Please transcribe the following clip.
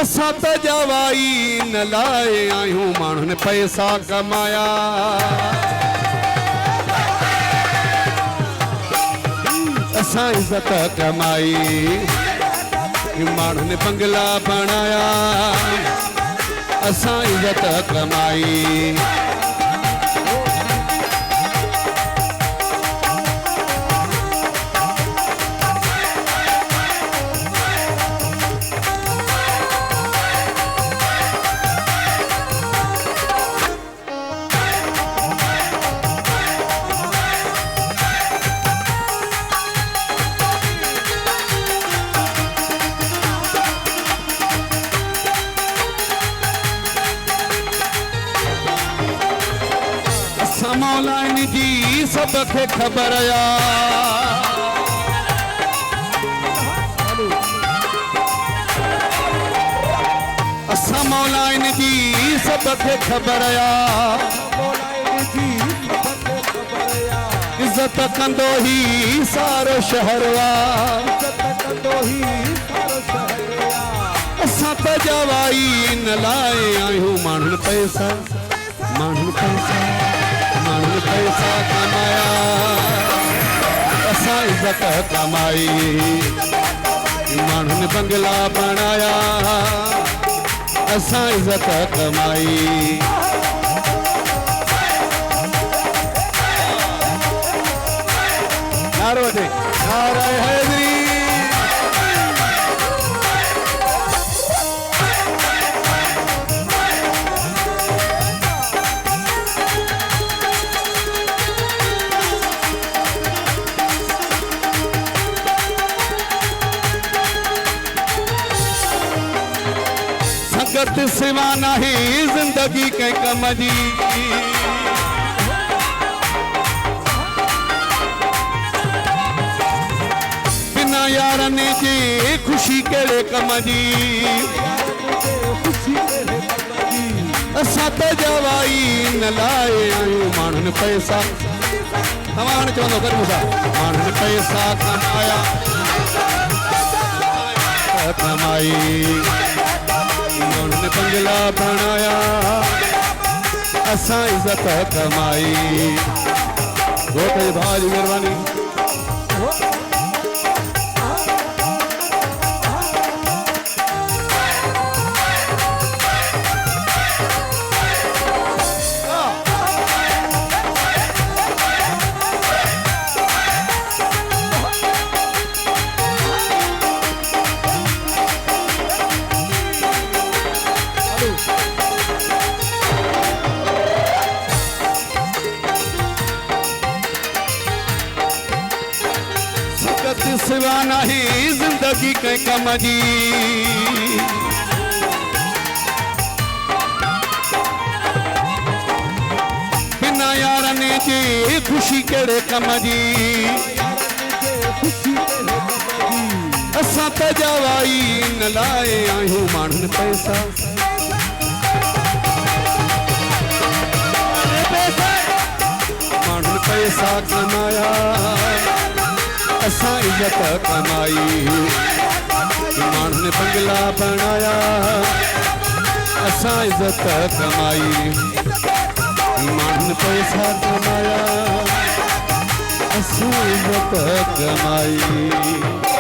असां त जवाई न लाए आहियूं माण्हुनि पैसा कमाया असां इज़त कमाई माण्हुनि बंगला बणाया असां इज़त कमाई मौलाइन जी सबके खबर या असां मौलाइन जी सबके खबर या इज़त कंदो ही सारो शहरवा असां त जवाई न लाए आहियूं माण्हुनि पैसा माण्हुनि पैसा कमाया असां इज़त कमाई माण्हुनि बंगला बणाया असां इज़त कमाई नारो दे नारे हैदरी संगत सिवा नहीं जिंदगी के कम जी बिना यारनि जी खुशी कहिड़े कम जी असां त जवाई न लाए आहियूं माण्हुनि पैसा तव्हां हाणे चवंदो कर मूंसां माण्हुनि पैसा कमाया कमाई माण्हुनि बंगला बणाया असां इज़त कमाई घोट जे भाउ जी महिरबानी सिवा नहीं जिंदगी के कम जी बिना यारनि जी खुशी कहिड़े कम जी असां त जवाई न लाए आहियूं माण्हुनि पैसा माण्हुनि पैसा कमाया असां इज़त कमाई माण्हुनि बंगला बणाया असां इज़त कमाई माण्हुनि पैसा कमाया असां इज़त कमाई